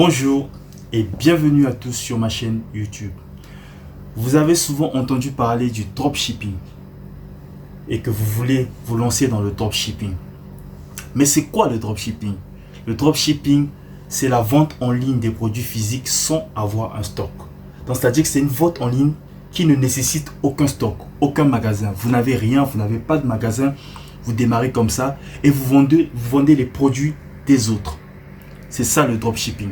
Bonjour et bienvenue à tous sur ma chaîne YouTube. Vous avez souvent entendu parler du dropshipping et que vous voulez vous lancer dans le dropshipping. Mais c'est quoi le dropshipping? Le dropshipping, c'est la vente en ligne des produits physiques sans avoir un stock. Donc, c'est-à-dire que c'est une vente en ligne qui ne nécessite aucun stock, aucun magasin. Vous n'avez rien, vous n'avez pas de magasin, vous démarrez comme ça et vous vendez les produits des autres. C'est ça le dropshipping.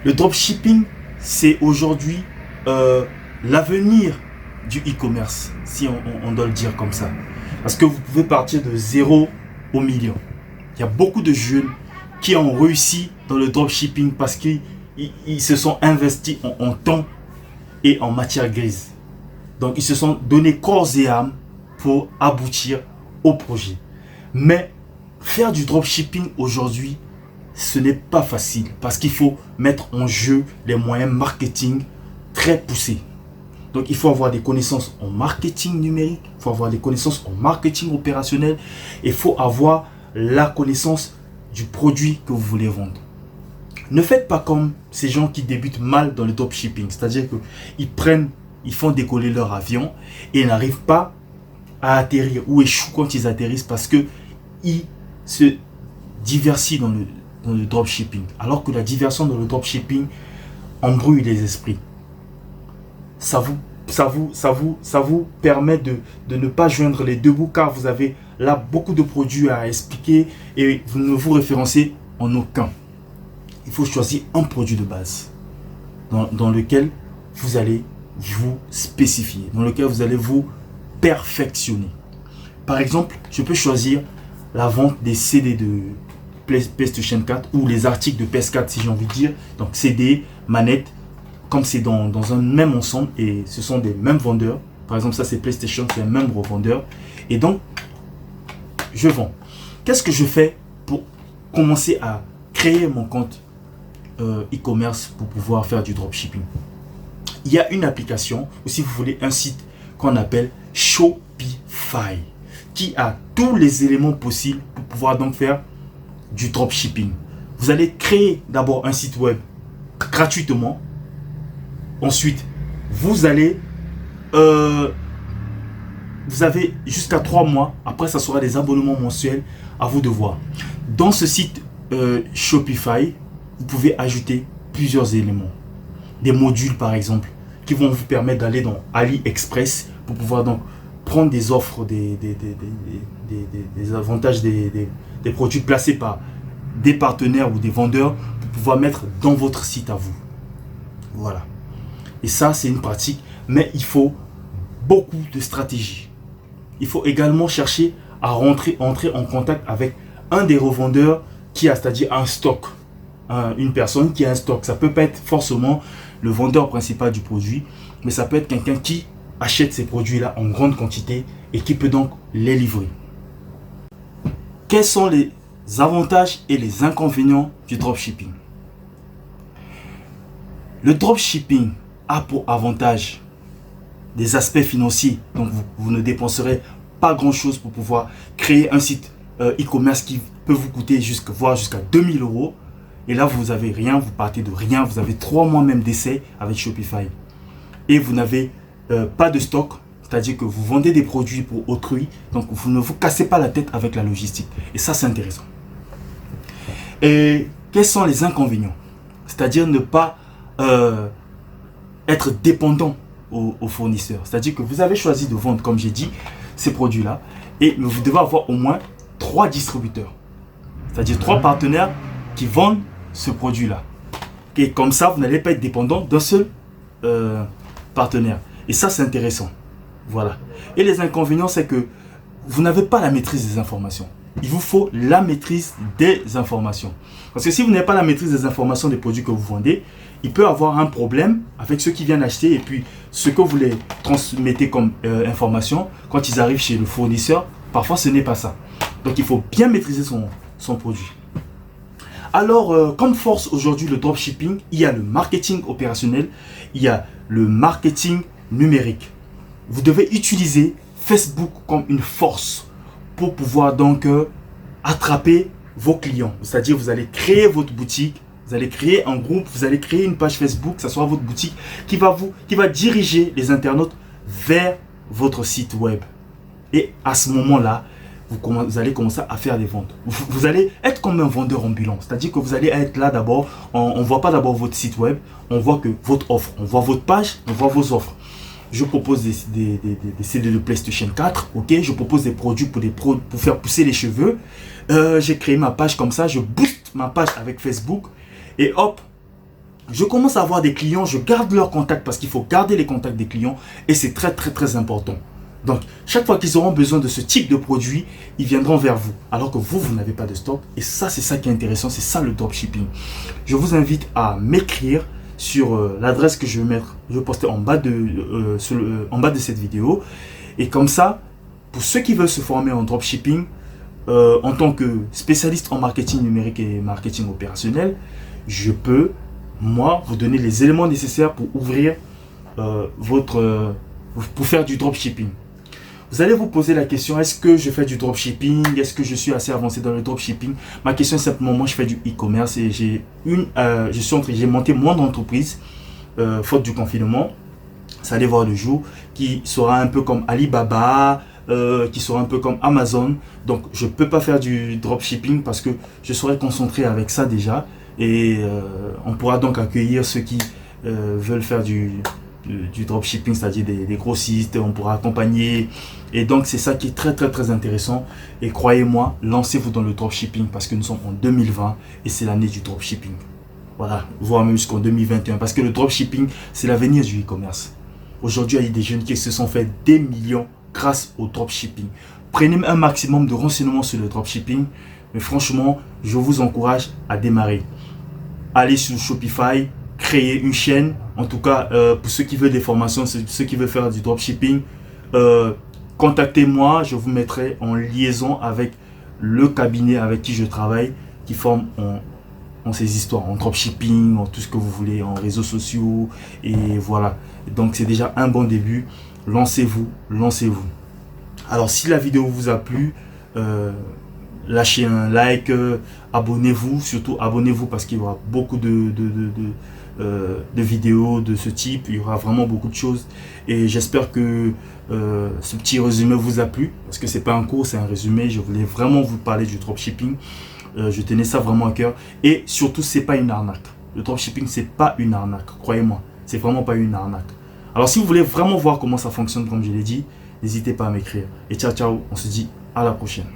Le dropshipping, c'est aujourd'hui l'avenir du e-commerce, si on doit le dire comme ça. Parce que vous pouvez partir de 0 au million. Il y a beaucoup de jeunes qui ont réussi dans le dropshipping parce qu'ils se sont investis en temps et en matière grise. Donc, ils se sont donné corps et âme pour aboutir au projet. Mais faire du dropshipping aujourd'hui, ce n'est pas facile parce qu'il faut mettre en jeu les moyens marketing très poussés. Donc, il faut avoir des connaissances en marketing numérique, il faut avoir des connaissances en marketing opérationnel et il faut avoir la connaissance du produit que vous voulez vendre. Ne faites pas comme ces gens qui débutent mal dans le dropshipping, c'est-à-dire qu'ils font décoller leur avion et n'arrivent pas à atterrir ou échouent quand ils atterrissent parce qu'ils se diversifient dans le dropshipping. Alors que la diversion dans le dropshipping embrouille les esprits. Ça vous permet de ne pas joindre les deux bouts car vous avez là beaucoup de produits à expliquer et vous ne vous référencez en aucun. Il faut choisir un produit de base dans lequel vous allez vous spécifier, dans lequel vous allez vous perfectionner. Par exemple, je peux choisir la vente des CD de PlayStation 4 ou les articles de PS4 si j'ai envie de dire. Donc CD, manette, comme c'est dans un même ensemble et ce sont des mêmes vendeurs. Par exemple, ça c'est PlayStation, c'est un même revendeur. Et donc, je vends. Qu'est-ce que je fais pour commencer à créer mon compte e-commerce pour pouvoir faire du dropshipping? Il y a une application, ou si vous voulez un site qu'on appelle Shopify, qui a tous les éléments possibles pour pouvoir donc faire du dropshipping. Vous allez créer d'abord un site web gratuitement. Ensuite, vous avez jusqu'à 3 mois. Après, ça sera des abonnements mensuels. À vous de voir. Dans ce site Shopify, vous pouvez ajouter plusieurs éléments. Des modules, par exemple, qui vont vous permettre d'aller dans AliExpress pour pouvoir donc prendre des offres, des avantages, des produits placés par des partenaires ou des vendeurs pour pouvoir mettre dans votre site à vous. Voilà. Et ça, c'est une pratique, mais il faut beaucoup de stratégie. Il faut également chercher à entrer en contact avec un des revendeurs qui a, c'est-à-dire un stock. Une personne qui a un stock. Ça peut pas être forcément le vendeur principal du produit, mais ça peut être quelqu'un qui achète ces produits-là en grande quantité et qui peut donc les livrer. Quels sont les avantages et les inconvénients du dropshipping? Le dropshipping a pour avantage des aspects financiers. Donc vous ne dépenserez pas grand-chose pour pouvoir créer un site e-commerce qui peut vous coûter jusqu'à 2000 €. Et là, vous n'avez rien, vous partez de rien. Vous avez 3 mois même d'essai avec Shopify. Et vous n'avez pas de stock, c'est-à-dire que vous vendez des produits pour autrui. Donc, vous ne vous cassez pas la tête avec la logistique. Et ça, c'est intéressant. Et quels sont les inconvénients? C'est-à-dire ne pas être dépendant aux fournisseurs. C'est-à-dire que vous avez choisi de vendre, comme j'ai dit, ces produits-là. Et vous devez avoir au moins 3 distributeurs. C'est-à-dire 3 partenaires qui vendent ce produit-là. Et comme ça, vous n'allez pas être dépendant d'un seul partenaire. Et ça, c'est intéressant. Voilà. Et les inconvénients, c'est que vous n'avez pas la maîtrise des informations. Il vous faut la maîtrise des informations. Parce que si vous n'avez pas la maîtrise des informations des produits que vous vendez, il peut avoir un problème avec ceux qui viennent acheter et puis ce que vous les transmettez comme information, quand ils arrivent chez le fournisseur, parfois ce n'est pas ça. Donc il faut bien maîtriser son produit. Alors, comme force aujourd'hui le dropshipping, il y a le marketing opérationnel, il y a le marketing numérique. Vous devez utiliser Facebook comme une force pour pouvoir donc attraper vos clients. C'est-à-dire vous allez créer votre boutique, Vous allez créer un groupe, vous allez créer une page Facebook, que ce soit votre boutique, qui va diriger les internautes vers votre site web. Et à ce moment-là, vous allez commencer à faire des ventes. Vous allez être comme un vendeur ambulant. C'est-à-dire que vous allez être là d'abord, on ne voit pas d'abord votre site web, on voit que votre offre, on voit votre page, on voit vos offres. Je propose des CD de PlayStation 4, ok. Je propose des produits pour faire pousser les cheveux. J'ai créé ma page comme ça, je booste ma page avec Facebook. Et hop, je commence à avoir des clients, je garde leurs contacts parce qu'il faut garder les contacts des clients. Et c'est très très très important. Donc, chaque fois qu'ils auront besoin de ce type de produit, ils viendront vers vous. Alors que vous n'avez pas de stock. Et ça, c'est ça qui est intéressant. C'est ça le dropshipping. Je vous invite à m'écrire sur l'adresse que je vais poster en bas de cette vidéo. Et comme ça, pour ceux qui veulent se former en dropshipping, en tant que spécialiste en marketing numérique et marketing opérationnel, je peux, moi, vous donner les éléments nécessaires pour ouvrir pour faire du dropshipping. Vous allez vous poser la question, est-ce que je fais du dropshipping? Est-ce que je suis assez avancé dans le dropshipping? Ma question est simplement, moi je fais du e-commerce et j'ai monté mon entreprise faute du confinement. Ça allait voir le jour, qui sera un peu comme Alibaba, qui sera un peu comme Amazon. Donc je ne peux pas faire du dropshipping parce que je serai concentré avec ça déjà. Et on pourra donc accueillir ceux qui veulent faire du dropshipping, c'est-à-dire des grossistes, on pourra accompagner. Et donc c'est ça qui est très très très intéressant. Et croyez-moi, lancez-vous dans le dropshipping parce que nous sommes en 2020 et c'est l'année du dropshipping. Voilà, voire même jusqu'en 2021 parce que le dropshipping, c'est l'avenir du e-commerce. Aujourd'hui, il y a des jeunes qui se sont fait des millions grâce au dropshipping. Prenez un maximum de renseignements sur le dropshipping, mais franchement, je vous encourage à démarrer. Allez sur Shopify, créer une chaîne. En tout cas, pour ceux qui veulent des formations, ceux qui veulent faire du dropshipping, contactez-moi. Je vous mettrai en liaison avec le cabinet avec qui je travaille, qui forme en ces histoires, en dropshipping, en tout ce que vous voulez, en réseaux sociaux. Et voilà. Donc, c'est déjà un bon début. Lancez-vous, lancez-vous. Alors, si la vidéo vous a plu, lâchez un like, abonnez-vous, surtout abonnez-vous parce qu'il y aura beaucoup de vidéos de ce type, il y aura vraiment beaucoup de choses et j'espère que ce petit résumé vous a plu parce que c'est pas un cours, c'est un résumé. Je voulais vraiment vous parler du dropshipping, je tenais ça vraiment à cœur et surtout c'est pas une arnaque. Le dropshipping c'est pas une arnaque, croyez-moi, c'est vraiment pas une arnaque. Alors si vous voulez vraiment voir comment ça fonctionne comme je l'ai dit, n'hésitez pas à m'écrire et ciao ciao, on se dit à la prochaine.